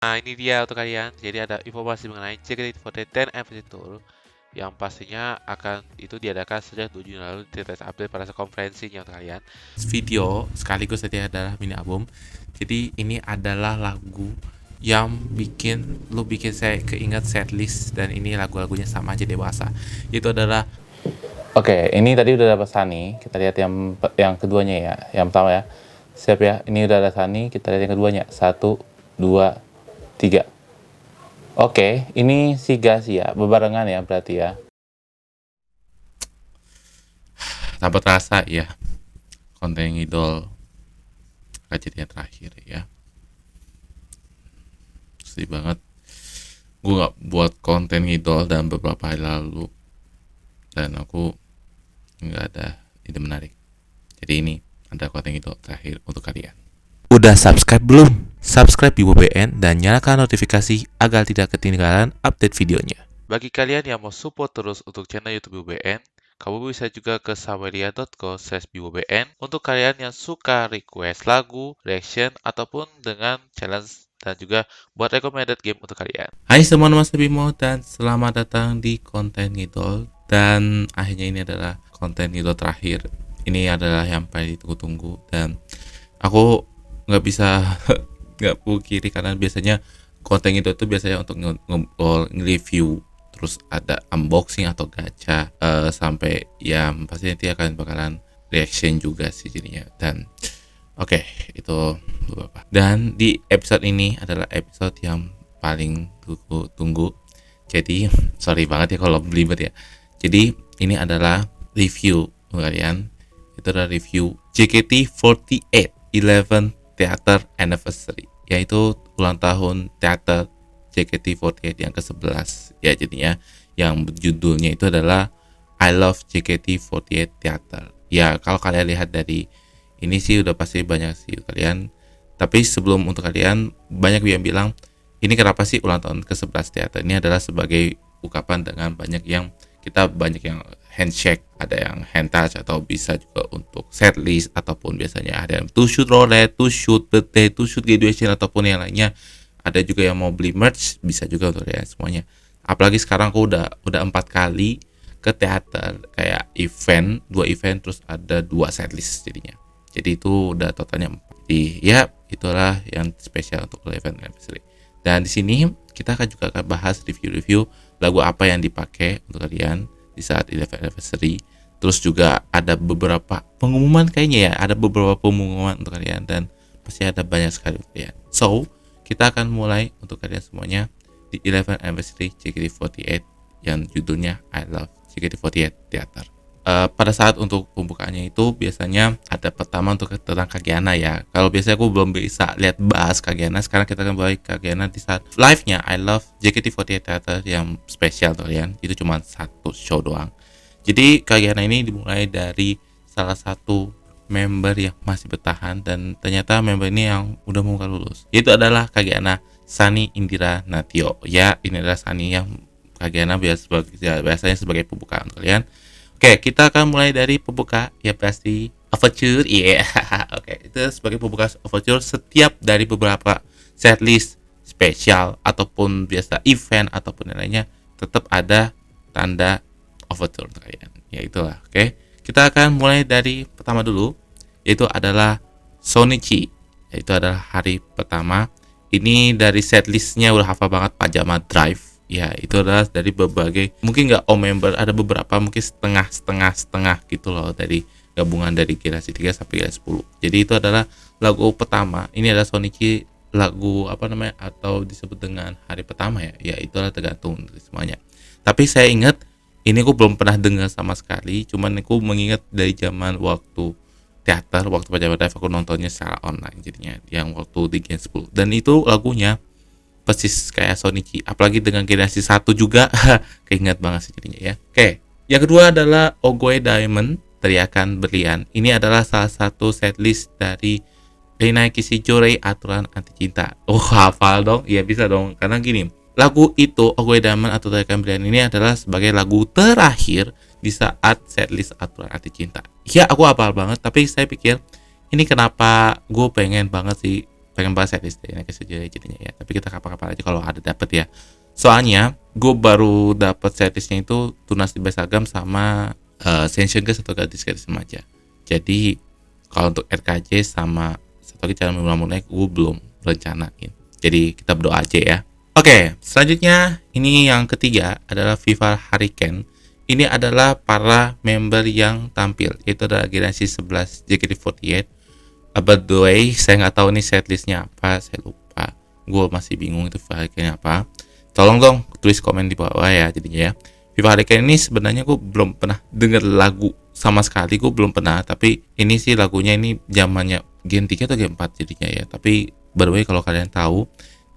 Nah, ini dia untuk kalian. Jadi ada informasi mengenai JKT48 Anniversary Tour yang pastinya akan itu diadakan sejak 7 Juni lalu di update pada konferensinya untuk kalian. Video sekaligus tadi adalah mini album. Jadi ini adalah lagu yang bikin saya keinget setlist, dan ini lagu-lagunya sama aja dewasa. Itu adalah Oke, ini tadi udah ada Sunny. Kita lihat yang keduanya ya. Yang pertama ya. Siap ya. Ini udah ada Sunny. Kita lihat yang keduanya. 1, 2, 3. Oke, ini si Gas ya. Bebarengan ya berarti ya. Tanpa terasa ya. Konten idol kejadian terakhir ya. Sedih banget. Gue gak buat konten idol dan beberapa hari lalu, dan aku nggak ada ide menarik. Jadi ini ada konten idol terakhir untuk kalian. Udah subscribe belum? Subscribe BiboBN dan nyalakan notifikasi agar tidak ketinggalan update videonya. Bagi kalian yang mau support terus untuk channel YouTube BiboBN, kamu bisa juga ke saweria.co/BiboBN untuk kalian yang suka request lagu, reaction, ataupun dengan challenge, dan juga buat recommended game untuk kalian. Hai semua, nama saya Bimo dan selamat datang di konten ngidol. Dan akhirnya ini adalah konten ngidol terakhir. Ini adalah yang paling ditunggu-tunggu, dan aku nggak bisa nggak pungkiri karena biasanya konten itu biasanya untuk nge-review, terus ada unboxing atau gacha, sampai ya pasti nanti bakalan reaction juga sih jadinya. Dan oke, itu beberapa. Dan di episode ini adalah episode yang paling tunggu. Jadi sorry banget ya kalau belibet ya. Jadi ini adalah review kalian. Itu adalah review JKT48 11 Theater Anniversary, yaitu ulang tahun teater JKT48 yang ke-11 ya. Jadinya yang judulnya itu adalah I Love JKT48 Theater. Ya kalau kalian lihat dari ini sih udah pasti banyak sih kalian. Tapi sebelum untuk kalian, banyak yang bilang ini kenapa sih ulang tahun ke-11 teater. Ini adalah sebagai ungkapan dengan banyak yang handshake, ada yang hand touch, atau bisa juga untuk setlist, ataupun biasanya ada yang to shoot roulette, to shoot birthday, to shoot graduation, ataupun yang lainnya. Ada juga yang mau beli merch, bisa juga untuk ya semuanya. Apalagi sekarang aku udah 4 kali ke teater, kayak event, 2 event, terus ada 2 setlist jadinya. Jadi itu udah totalnya 4. Jadi ya itulah yang spesial untuk event anniversary. Dan di sini kita juga akan bahas review lagu apa yang dipakai untuk kalian di saat event anniversary. Terus juga ada beberapa pengumuman, kayaknya ya ada beberapa pengumuman untuk kalian, dan pasti ada banyak sekali untuk kalian. So kita akan mulai untuk kalian semuanya di 11 anniversary JKT48 yang judulnya I Love JKT48 Theater. Pada saat untuk pembukaannya itu biasanya ada pertama untuk tentang Kagiana ya. Kalau biasanya aku belum bisa lihat bahas Kagiana, sekarang kita akan bahas Kagiana di saat live-nya I Love JKT48 Theater yang spesial kalian. Itu cuma 1 show doang. Jadi Kagiana ini dimulai dari salah satu member yang masih bertahan, dan ternyata member ini yang udah mau lulus. Itu adalah Kagiana Sunny Indira Natio. Ya, ini adalah Sunny yang Kagiana biasanya sebagai pembukaan kalian. Oke, kita akan mulai dari pembuka ya, pasti overture. Iya. Oke, itu sebagai pembuka overture. Setiap dari beberapa setlist spesial ataupun biasa event ataupun yang lainnya tetap ada tanda overture untuk kalian. Ya itulah. Oke. Kita akan mulai dari pertama dulu, yaitu adalah Sonichi. Yaitu adalah hari pertama. Ini dari setlistnya udah hafal banget, Pajama Drive. Ya itu adalah dari berbagai, mungkin nggak all member, ada beberapa mungkin setengah gitu loh, dari gabungan dari generasi 3 sampai generasi 10. Jadi itu adalah lagu pertama. Ini adalah Sonichi, lagu apa namanya, atau disebut dengan hari pertama ya. Ya itulah tergantung dari semuanya. Tapi saya ingat ini aku belum pernah dengar sama sekali. Cuman aku mengingat dari zaman waktu teater, waktu Pajama Drive aku nontonnya secara online jadinya, yang waktu di Gen 10. Dan itu lagunya persis kayak Sonichi, apalagi dengan generasi 1 juga. Keinget banget sih jadinya ya. Oke, yang kedua adalah Ogoe Diamond, Teriakan Berlian. Ini adalah salah satu setlist dari Rina Kishijorei, Aturan Anti Cinta. Oh, hafal dong? Iya bisa dong, karena gini, lagu itu Ogoe Diamond atau Teriakan Berlian ini adalah sebagai lagu terakhir di saat setlist Aturan Anti Cinta. Ya aku hafal banget, tapi saya pikir ini kenapa gue pengen banget sih pengen bahas setlist deh next aja jadinya ya. Tapi kita kapan-kapan aja kalau ada dapet ya. Soalnya gue baru dapet setlistnya itu Tunas di Besagam sama Sensation Girls atau Gadis-Gadis Remaja. Jadi kalau untuk RKJ sama satu lagi cara memulai gue belum rencanain. Jadi kita berdoa aja ya. Oke, selanjutnya ini yang ketiga adalah Viva Hurricane. Ini adalah para member yang tampil, yaitu adalah generasi 11 JKT48. By the way, saya nggak tahu nih setlistnya apa, saya lupa. Gue masih bingung itu Viva Hurricane apa. Tolong dong tulis komen di bawah ya jadinya ya. Viva Hurricane ini sebenarnya gue belum pernah denger lagu sama sekali, gue belum pernah. Tapi ini sih lagunya ini zamannya Gen 3 atau Gen 4 jadinya ya. Tapi by the way kalau kalian tahu,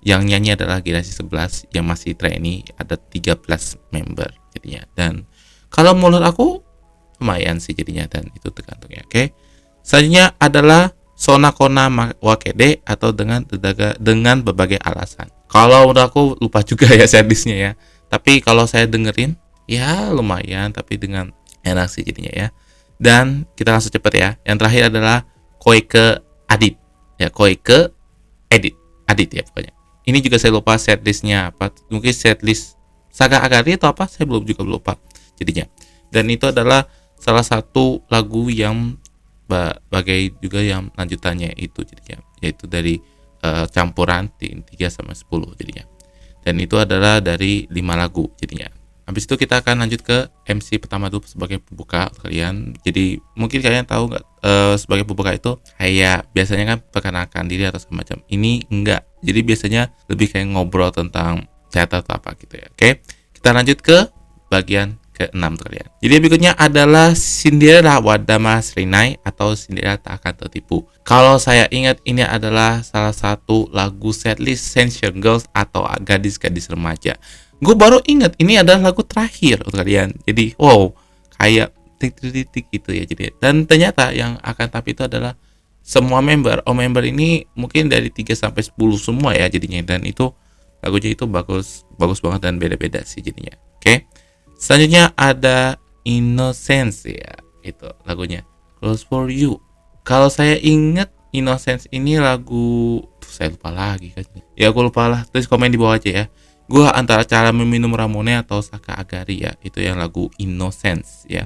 yang nyanyi adalah generasi 11 yang masih trainee, ada 13 member jadinya. Dan kalau menurut aku lumayan sih jadinya, dan itu tergantung ya. Oke. Selanjutnya adalah Sonakona Wakede atau dengan berbagai alasan. Kalau menurut aku lupa juga ya setlistnya ya. Tapi kalau saya dengerin ya lumayan, tapi dengan enak sih jadinya ya. Dan kita langsung cepet ya. Yang terakhir adalah Koike Adit. Ya, Koike Adit ya pokoknya. Ini juga saya lupa setlistnya apa. Mungkin setlist Saga Agari atau apa, saya belum lupa jadinya. Dan itu adalah salah satu lagu yang bagai juga yang lanjutannya itu jadinya, yaitu dari campuran 3 sampai 10 jadinya. Dan itu adalah dari 5 lagu jadinya. Habis itu kita akan lanjut ke MC pertama dulu sebagai pembuka kalian. Jadi mungkin kalian tahu nggak, sebagai pembuka itu kayak biasanya kan perkenalkan diri atau semacam. Ini enggak. Jadi biasanya lebih kayak ngobrol tentang teater atau apa gitu ya. Oke, kita lanjut ke bagian ke-6 kalian. Jadi berikutnya adalah Cinderella Wadama Srinai atau Cinderella Tak Akan Tertipu. Kalau saya ingat ini adalah salah satu lagu setlist Sensation Girls atau Gadis-Gadis Remaja. Gue baru ingat ini adalah lagu terakhir untuk kalian. Jadi wow, kayak titik-titik gitu ya. Jadi dan ternyata yang akan tampil itu adalah semua member. Member ini mungkin dari 3 sampai 10 semua ya jadinya, dan itu lagunya itu bagus banget dan beda-beda sih jadinya. Oke. Selanjutnya ada Innocence ya. Itu lagunya Close for You. Kalau saya ingat Innocence ini lagu saya lupa lagi kan. Ya aku lupa lah. Tulis komen di bawah aja ya. Gue antara Cara Meminum Ramune atau Saka Agari ya, itu yang lagu Innocence ya.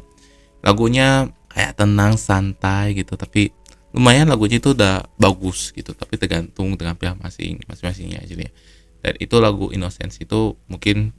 Lagunya kayak tenang santai gitu, tapi lumayan lagunya itu udah bagus gitu, tapi tergantung dengan pihak masing-masingnya aja ya. Dan itu lagu Innocence itu mungkin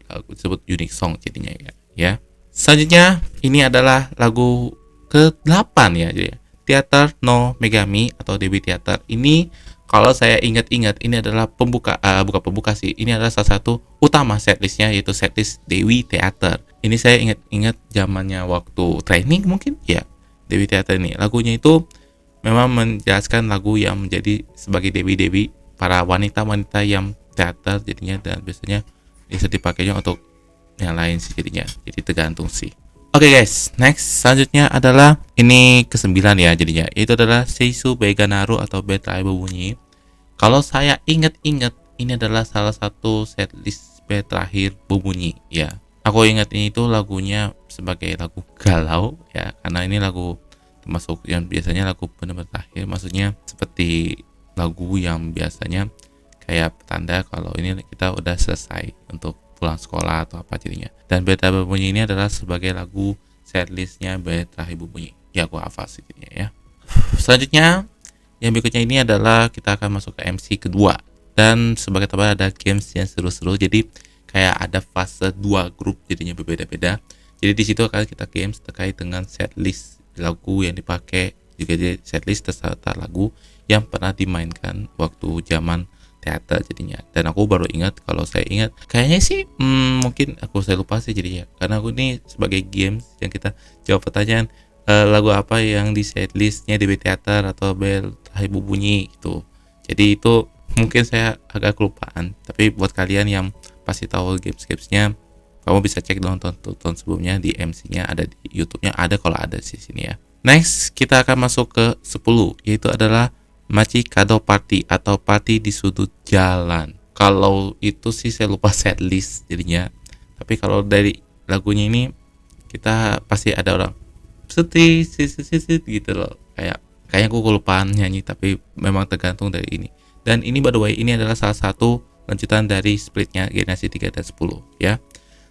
lagu disebut unique song jadinya ya. Selanjutnya ini adalah lagu ke-8 ya, jadi Theater no Megami atau Dewi Theater. Ini kalau saya ingat-ingat ini adalah bukan pembuka sih. Ini adalah salah satu utama setlistnya, yaitu setlist Dewi Theater. Ini saya ingat zamannya waktu training mungkin ya. Dewi Theater ini lagunya itu memang menjelaskan lagu yang menjadi sebagai dewi-dewi para wanita-wanita yang teater jadinya, dan biasanya bisa dipakainya untuk yang lain sih jadinya. Jadi tergantung sih. Oke guys, next selanjutnya adalah ini ke-9 ya jadinya. Itu adalah Seisu Beganaru atau Bed Terakhir Berbunyi. Kalau saya ingat-ingat ini adalah salah satu setlist Bed Terakhir Berbunyi ya. Aku ingat ini itu lagunya sebagai lagu galau ya, karena ini lagu termasuk yang biasanya lagu benar-benar terakhir, maksudnya seperti lagu yang biasanya kayak petanda kalau ini kita udah selesai untuk pulang sekolah atau apa jadinya. Dan Bed Terakhir Berbunyi ini adalah sebagai lagu setlistnya Bed Terakhir Berbunyi. Ya aku hafal sih jadinya ya. Selanjutnya yang berikutnya ini adalah kita akan masuk ke MC kedua, dan sebagai tambahan ada games yang seru-seru. Jadi kayak ada fase 2 grup jadinya berbeda-beda. Jadi di situ akan kita games terkait dengan setlist lagu yang dipakai, juga jadi setlist serta lagu yang pernah dimainkan waktu zaman teater jadinya. Dan aku baru ingat, kalau saya ingat kayaknya sih mungkin saya lupa sih jadinya, karena aku ini sebagai games yang kita jawab pertanyaan lagu apa yang di setlistnya DB Theater atau Bed Terakhir Berbunyi gitu. Jadi itu mungkin saya agak kelupaan, tapi buat kalian yang pasti tahu games-gamesnya, kamu bisa cek nonton sebelumnya di MC-nya, ada di YouTube-nya, ada kalau ada di sini ya. Next kita akan masuk ke 10, yaitu adalah Machi Kado Party atau Party di Sudut Jalan. Kalau itu sih saya lupa setlist jadinya, tapi kalau dari lagunya ini kita pasti ada orang sedih gitu loh, kayak Kayaknya aku kelupaan nyanyi, tapi memang tergantung dari ini. Dan ini by the way, ini adalah salah satu lanjutan dari splitnya generasi 3 dan 10 ya.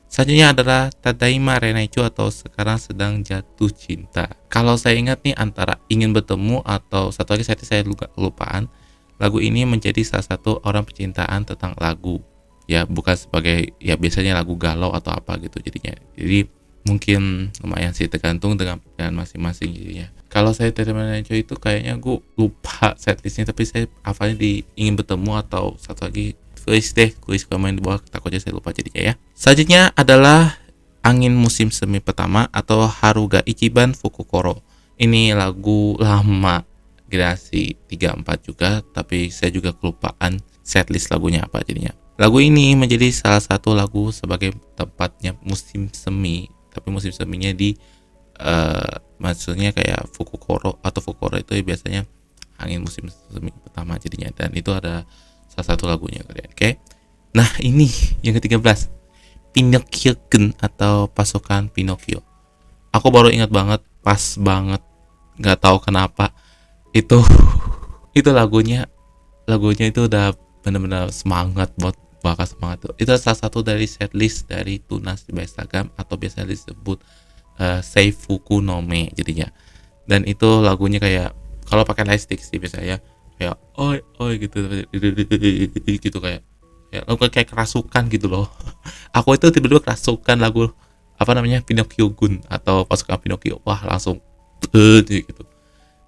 Selanjutnya adalah Tadaima Renaicho atau sekarang sedang jatuh cinta. Kalau saya ingat nih antara ingin bertemu atau satu lagi saya lupaan. Lagu ini menjadi salah satu orang percintaan tentang lagu. Ya bukan sebagai ya biasanya lagu galau atau apa gitu jadinya. Jadi mungkin lumayan sih tergantung dengan pilihan masing-masing jadinya. Kalau saya Tadaima Renaicho itu kayaknya gue lupa setlistnya, tapi saya hafalnya di ingin bertemu atau satu lagi kuis komen di bawah, takutnya saya lupa jadinya ya. Selanjutnya adalah Angin Musim Semi Pertama atau Haruga Ichiban Fukukoro. Ini lagu lama generasi 3-4 juga, tapi saya juga kelupaan setlist lagunya apa jadinya. Lagu ini menjadi salah satu lagu sebagai tempatnya musim semi, tapi musim seminya di maksudnya kayak Fukukoro atau Fukukoro itu biasanya angin musim semi pertama jadinya, dan itu ada salah satu lagunya kalian. Oke. Nah, ini yang ke-13. Pinocchio-kun atau Pasukan Pinocchio. Aku baru ingat banget, pas banget, nggak tahu kenapa itu itu lagunya itu udah benar-benar semangat buat bakal semangat tuh. Itu salah satu dari setlist dari Tunas di Instagram atau biasa disebut Seifuku no Me jadinya. Dan itu lagunya kayak kalau pakai lightstick sih biasanya kayak oi oi gitu gitu kayak lagu kayak kerasukan gitu loh. Aku itu tiba-tiba kerasukan lagu apa namanya Pinocchio Gun atau Pasukan Pinocchio, wah langsung gitu.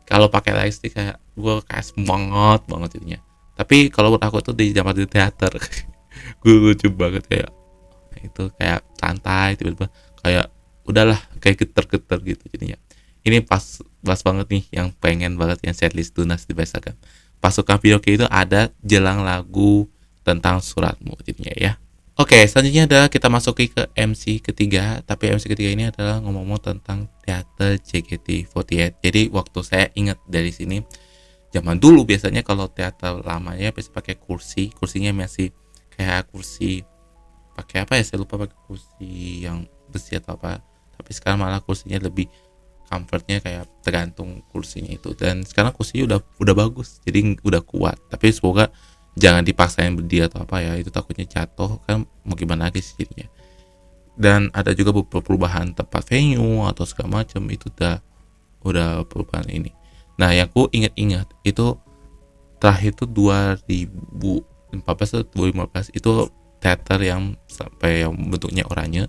Kalau pakai lightstick kayak gue kayak semangat banget jadinya. Tapi kalau buat aku tuh di zaman di teater gue lucu banget kayak itu kayak santai tiba-tiba kayak udahlah kayak geter-geter gitu jadinya. Ini pas banget nih yang pengen banget yang setlist Tunas dibacakan. Pasukan Pinocchio itu ada jelang lagu tentang suratmu jadinya ya. Oke, selanjutnya adalah kita masuki ke MC ketiga, tapi MC ketiga ini adalah ngomong-ngomong tentang teater JKT48. Jadi waktu saya ingat dari sini, zaman dulu biasanya kalau teater lamanya biasa pakai kursinya masih kayak kursi pakai apa ya, saya lupa, pakai kursi yang besi atau apa. Tapi sekarang malah kursinya lebih comfortnya kayak tergantung kursinya itu, dan sekarang kursinya udah bagus jadi udah kuat, tapi semoga jangan dipaksain berdiri atau apa ya, itu takutnya jatuh kan, mau gimana lagi sih jadinya. Dan ada juga beberapa perubahan tempat venue atau segala macam, itu udah perubahan ini. Nah yang aku ingat itu terakhir itu 2014 atau 2015 itu teater yang sampai yang bentuknya oranye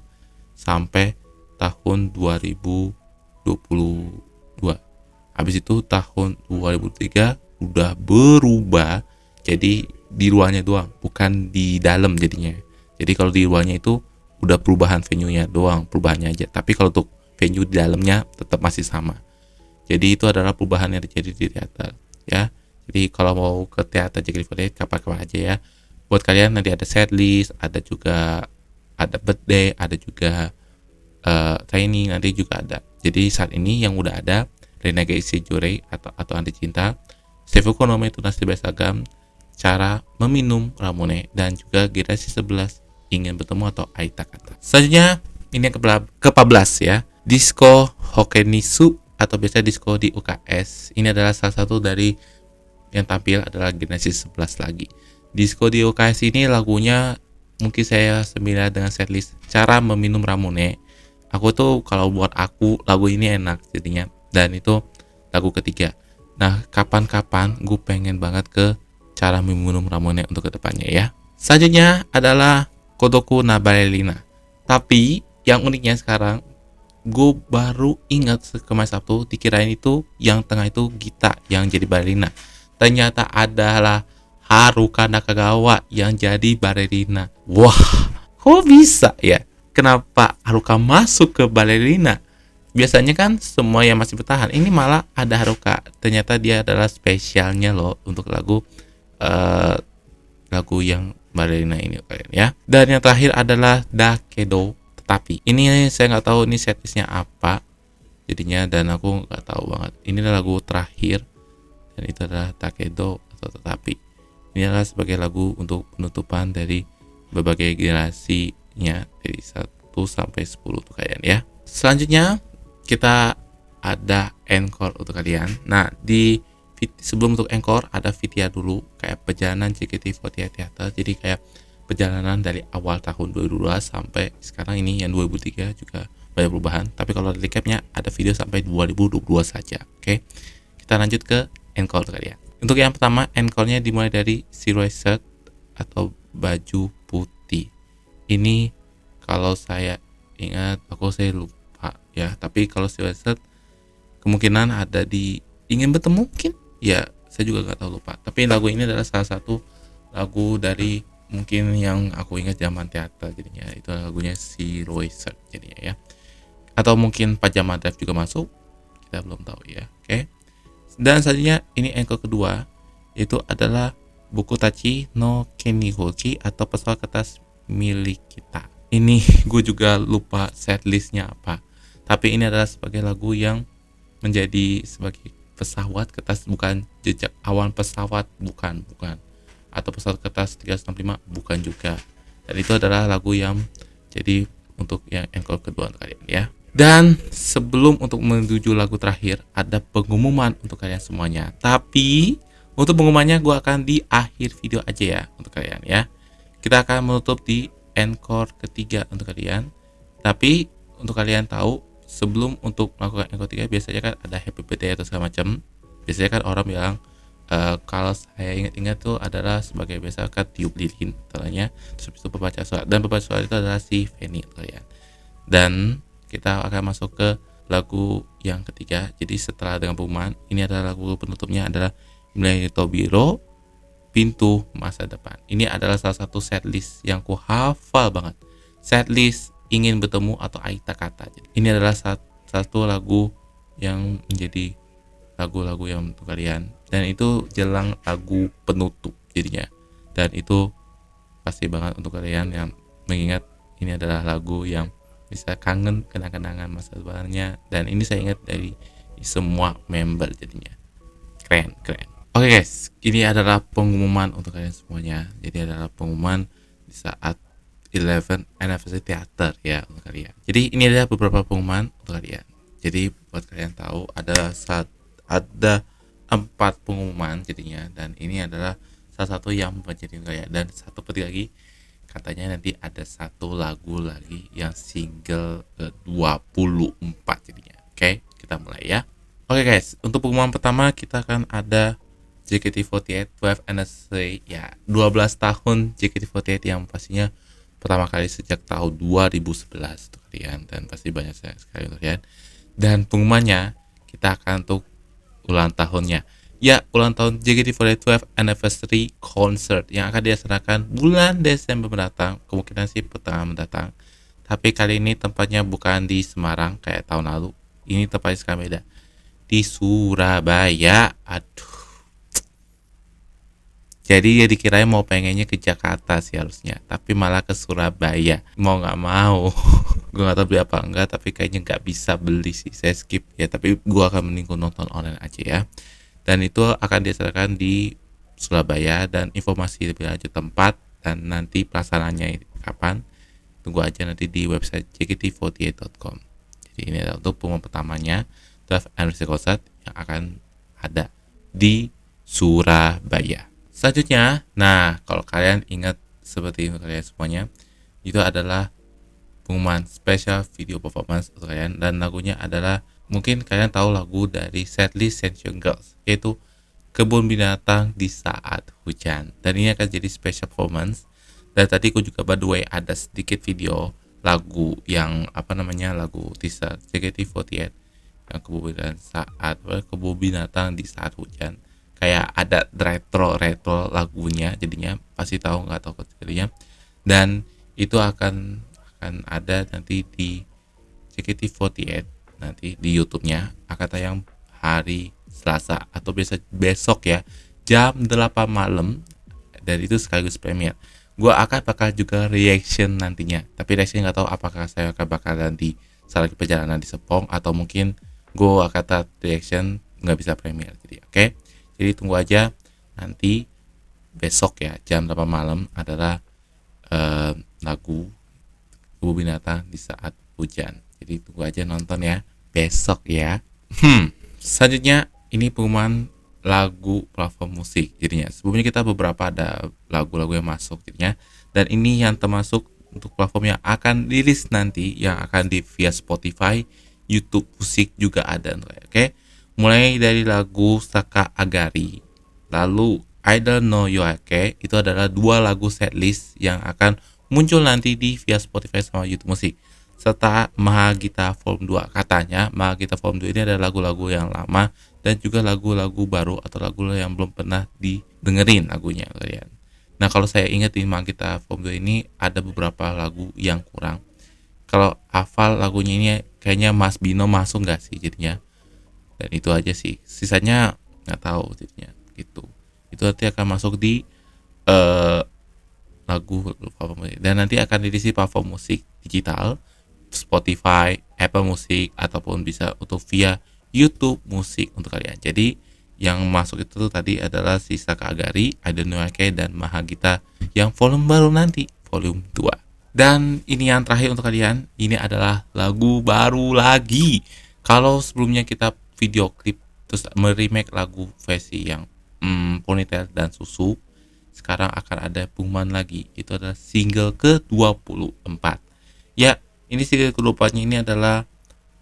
sampai tahun 2022. Habis itu tahun 2003 udah berubah jadi di luarnya doang, bukan di dalam jadinya. Jadi kalau di luarnya itu udah perubahan venue-nya doang, perubahannya aja. Tapi kalau untuk venue di dalamnya tetap masih sama. Jadi itu adalah perubahan yang terjadi di teater ya. Jadi kalau mau ke teater JKT48 kapan-kapan aja ya. Buat kalian nanti ada setlist, ada juga ada birthday, ada juga training nanti juga ada. Jadi saat ini yang udah ada Renage Isejure atau Anti Cinta, Seifuku no Me Tunas di Besagam, Cara Meminum Ramune, dan juga generasi 11 Ingin Bertemu atau Aita Kata. Selanjutnya ini yang ke-14 ya, Disco Hokenisu atau biasa disco di UKS. Ini adalah salah satu dari yang tampil adalah generasi 11 lagi. Disco di UKS ini lagunya mungkin saya sembilan dengan setlist Cara Meminum Ramune. Aku tuh kalau buat aku lagu ini enak jadinya, dan itu lagu ketiga. Nah kapan-kapan gue pengen banget ke Cara Meminum Ramune untuk kedepannya ya. Selanjutnya adalah Kodoku na Ballerina. Tapi yang uniknya sekarang gue baru ingat kemarin Sabtu, dikirain itu yang tengah itu Gita yang jadi ballerina. Ternyata adalah Haruka Nakagawa yang jadi ballerina. Wah, kok bisa ya? Kenapa Haruka masuk ke ballerina? Biasanya kan semua yang masih bertahan. Ini malah ada Haruka. Ternyata dia adalah spesialnya loh untuk lagu yang ballerina ini kalian ya. Dan yang terakhir adalah Dakedo Tetapi. Ini saya nggak tahu ini setlistnya apa jadinya, dan aku nggak tahu banget. Ini adalah lagu terakhir dan itu adalah Dakedo atau Tetapi. Ini adalah sebagai lagu untuk penutupan dari berbagai generasinya dari 1 sampai 10 tuh kalian ya. Selanjutnya kita ada encore untuk kalian. Nah, sebelum untuk encore ada VTR dulu, kayak perjalanan JKT48 Theater. Jadi kayak perjalanan dari awal tahun 2002 sampai sekarang ini yang 2003 juga banyak perubahan. Tapi kalau recapnya ada video sampai 2022 saja. Oke, kita lanjut ke encore untuk kalian. Untuk yang pertama, encore-nya dimulai dari zero shirt atau baju putih. Ini kalau saya ingat, saya lupa ya. Tapi kalau zero shirt kemungkinan ada di ingin bertemu mungkin. Ya, saya juga nggak tahu, lupa. Tapi lagu ini adalah salah satu lagu dari mungkin yang aku ingat zaman teater jadinya. Itu lagunya si Roycer jadinya ya. Atau mungkin Pajama Drive juga masuk. Kita belum tahu ya. Oke. Dan selanjutnya ini encore kedua, itu adalah Buku Tachi no Kenihochi atau pesawat kertas milik kita. Ini gue juga lupa setlistnya apa. Tapi ini adalah sebagai lagu yang menjadi sebagai pesawat kertas, bukan jejak awan pesawat, bukan, atau pesawat kertas 365, bukan juga. Dan itu adalah lagu yang jadi untuk yang encore kedua untuk kalian ya. Dan sebelum untuk menuju lagu terakhir, ada pengumuman untuk kalian semuanya. Tapi untuk pengumumannya gue akan di akhir video aja ya untuk kalian ya. Kita akan menutup di encore ketiga untuk kalian. Tapi untuk kalian tahu, sebelum untuk melakukan encore 3 biasanya kan ada happy birthday atau segala macam. Biasanya kan orang bilang kalau saya ingat-ingat tuh adalah sebagai biasa kan tiup lilin katanya, terus itu pembaca suara, dan pembaca suara itu adalah si Fanny kalian. Dan kita akan masuk ke lagu yang ketiga. Jadi setelah dengan pengumuman, ini adalah lagu penutupnya adalah Mirai Tobiro, Pintu Masa Depan. Ini adalah salah satu setlist yang ku hafal banget. Setlist Ingin Bertemu atau Aita Kata. Ini adalah satu lagu yang menjadi lagu-lagu yang untuk kalian, dan itu jelang lagu penutup jadinya. Dan itu pasti banget untuk kalian yang mengingat ini adalah lagu yang bisa kangen kenang-kenangan masa depannya, dan ini saya ingat dari semua member jadinya. Keren. Oke guys, ini adalah pengumuman untuk kalian semuanya. Jadi adalah pengumuman di saat 11 Anniversary Theater ya untuk kalian. Jadi ini adalah beberapa pengumuman untuk kalian. Jadi buat kalian tahu ada 4 pengumuman jadinya, dan ini adalah salah satu yang menjadi kalian. Dan satu penting lagi, katanya nanti ada satu lagu lagi yang single ke-24 jadinya. Oke, kita mulai ya. Oke guys, untuk pengumuman pertama kita akan ada JKT48 12 Anniversary ya, 12 tahun JKT48 yang pastinya pertama kali sejak tahun 2011 untuk kalian, dan pasti banyak sekali untuk kalian. Dan pengumumannya kita akan untuk ulang tahunnya ya, ulang tahun JKT48 12 Anniversary Concert yang akan dilaksanakan bulan Desember mendatang, kemungkinan sih pertengahan mendatang. Tapi kali ini tempatnya bukan di Semarang kayak tahun lalu, ini tempatnya sekarang beda, di Surabaya. Aduh, jadi ya dikirain mau pengennya ke Jakarta sih harusnya, tapi malah ke Surabaya. Mau nggak mau, gue nggak tahu beli apa enggak, tapi kayaknya nggak bisa beli sih, saya skip ya. Tapi gue akan mending nonton online aja ya. Dan itu akan dilaksanakan di Surabaya, dan informasi lebih lanjut tempat dan nanti pelaksanaannya kapan, tunggu aja nanti di website jkt48.com. Jadi ini adalah untuk pengumuman pertamanya 12 Anniversary Concert yang akan ada di Surabaya. Selanjutnya, nah kalau kalian ingat seperti itu kalian semuanya, itu adalah pengumuman special video performance untuk kalian, dan lagunya adalah mungkin kalian tahu lagu dari setlist Sensation Girls, yaitu Kebun Binatang di Saat Hujan. Dan ini akan jadi special performance. Dan tadi aku juga by the way ada sedikit video lagu yang lagu teaser JKT48 yang Kebun Binatang di Saat Hujan. Kayak ada retro lagunya jadinya, pasti tahu nggak tahu jadinya. Dan itu akan ada nanti di JKT48 nanti di YouTube-nya, akan tayang hari Selasa atau besok ya, jam 8 malam, dan itu sekaligus premier. Gua bakal juga reaction nantinya, tapi reaction nggak tahu apakah saya bakalan di saat lagi perjalanan di Sepong, atau mungkin gua akan reaction nggak bisa premier. Jadi oke. Jadi tunggu aja nanti besok ya jam 8 malam adalah lagu Kebun Binatang di Saat Hujan. Jadi tunggu aja nonton ya besok ya. Selanjutnya ini pengumuman lagu platform musik jadinya. Sebelumnya kita beberapa ada lagu-lagu yang masuk jadinya, dan ini yang termasuk untuk platform yang akan rilis nanti, yang akan di via Spotify, YouTube musik juga ada. Oke, mulai dari lagu Saka Agari, lalu I Don't Know You Ake, itu adalah dua lagu setlist yang akan muncul nanti di via Spotify sama YouTube musik, serta Mahagita Volume 2. Katanya Mahagita Volume 2 ini adalah lagu-lagu yang lama dan juga lagu-lagu baru atau lagu yang belum pernah didengerin lagunya kalian. Nah, kalau saya ingat di Mahagita Volume 2 ini ada beberapa lagu yang kurang. Kalau hafal lagunya ini kayaknya Mas Bino masuk nggak sih jadinya. Dan itu aja sih. Sisanya nggak tahu jadinya gitu. Itu nanti akan masuk di lagu platform musik, dan nanti akan diisi platform musik digital, Spotify, Apple Music, ataupun bisa untuk via YouTube musik untuk kalian. Jadi yang masuk itu tadi adalah si Saka Agari, Adenuake, dan Mahagita yang volume baru nanti, volume 2. Dan ini yang terakhir untuk kalian, ini adalah lagu baru lagi. Kalau sebelumnya kita video klip terus meremake lagu versi yang Ponytail dan Susu, sekarang akan ada pengumuman lagi, itu adalah single ke-24. Ya, ini single ke-24 ini adalah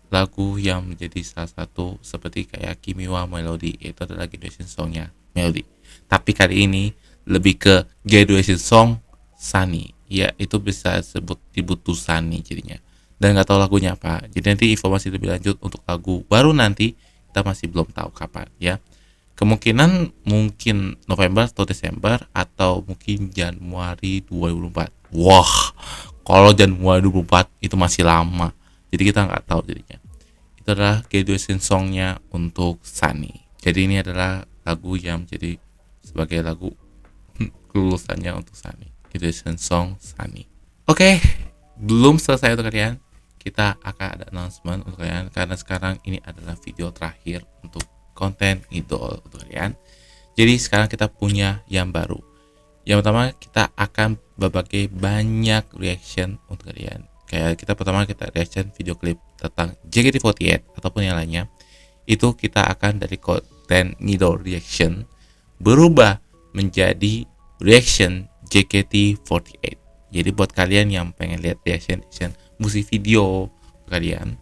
lagu yang menjadi salah satu seperti kayak Kimi wa Melody, itu adalah graduation songnya Melody. Tapi kali ini lebih ke graduation song Sunny. Ya, itu bisa disebut dibutuh Sunny jadinya. Dan nggak tahu lagunya apa. Jadi nanti informasi lebih lanjut untuk lagu baru nanti kita masih belum tahu kapan ya. Kemungkinan mungkin November atau Desember atau mungkin Januari 2024. Wah, kalau Januari 2024 itu masih lama. Jadi kita nggak tahu jadinya. Itu adalah graduation songnya untuk Sunny. Jadi ini adalah lagu yang menjadi sebagai lagu kelulusannya untuk Sunny. Graduation song Sunny. Oke, belum selesai untuk kalian. Kita akan ada announcement untuk kalian karena sekarang ini adalah video terakhir untuk konten idol untuk kalian. Jadi sekarang kita punya yang baru. Yang pertama kita akan berbagai banyak reaction untuk kalian. Kayak kita pertama kita reaction video klip tentang JKT48 ataupun yang lainnya. Itu kita akan dari konten idol reaction berubah menjadi reaction JKT48. Jadi buat kalian yang pengen lihat reaction musik video kalian,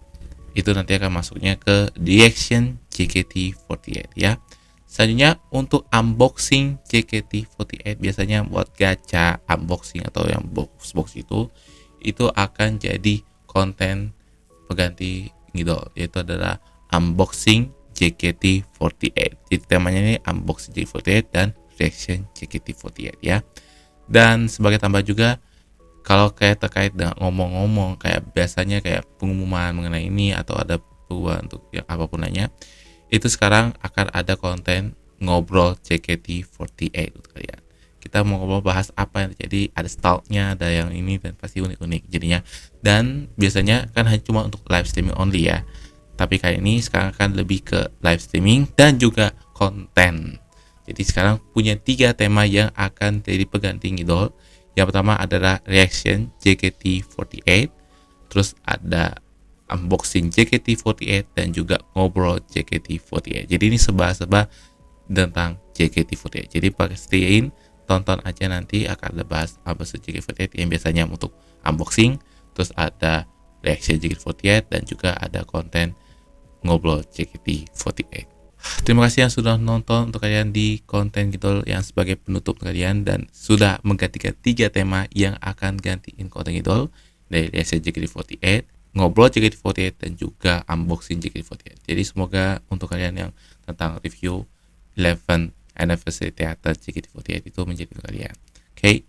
itu nanti akan masuknya ke reaction JKT48 ya. Selanjutnya untuk unboxing JKT48, biasanya buat gacha unboxing atau yang box itu akan jadi konten pengganti ngidol, yaitu adalah unboxing JKT48. Jadi temanya ini unboxing JKT48 dan reaction JKT48 ya. Dan sebagai tambah juga, kalau kayak terkait dengan ngomong-ngomong kayak biasanya kayak pengumuman mengenai ini atau ada perubahan untuk yang apapun lainnya, itu sekarang akan ada konten ngobrol JKT48 untuk kalian. Kita mau ngobrol bahas apa yang terjadi, ada stylenya, ada yang ini, dan pasti unik-unik jadinya. Dan biasanya kan hanya cuma untuk live streaming only ya, tapi kali ini sekarang akan lebih ke live streaming dan juga konten. Jadi sekarang punya 3 tema yang akan jadi pengganti idol. Yang pertama adalah reaction JKT48, terus ada unboxing JKT48, dan juga ngobrol JKT48. Jadi ini sebah-sebah tentang JKT48. Jadi pastiin tonton aja, nanti akan ada bahas unboxing JKT48 yang biasanya untuk unboxing, terus ada reaction JKT48, dan juga ada konten ngobrol JKT48. Terima kasih yang sudah nonton untuk kalian di konten Idol yang sebagai penutup kalian, dan sudah menggantikan 3 tema yang akan gantiin konten Idol dari reaction JKT48, ngobrol JKT48, dan juga unboxing JKT48. Jadi semoga untuk kalian yang tentang review 11 anniversary theater JKT48 itu menjadi kalian. Oke.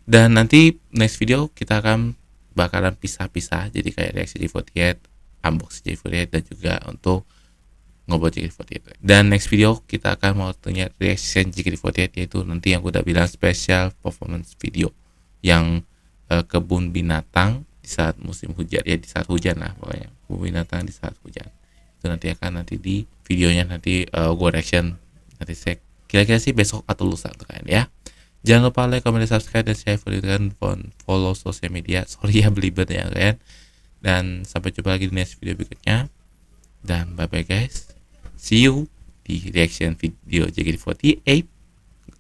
Dan nanti next video kita akan bakalan pisah-pisah, jadi kayak reaction JKT48, unboxing JKT48, dan juga untuk ngobrol JKT48. Dan next video kita akan mau tanya reaction JKT48, yaitu nanti yang udah bilang special performance video yang kebun binatang di saat musim hujan, ya di saat hujan lah pokoknya, kebun binatang di saat hujan. Itu nanti akan di videonya nanti gue reaction, nanti saya kira-kira sih besok atau lusa untuk kalian ya. Jangan lupa like, comment, dan subscribe, dan share video kalian, follow sosial media. Sorry ya belibet ya kalian. Dan sampai jumpa lagi di next video berikutnya. Dan bye bye guys, see you di reaction video JKT48,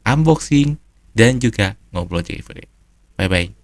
unboxing, dan juga ngobrol JKT48. Bye bye.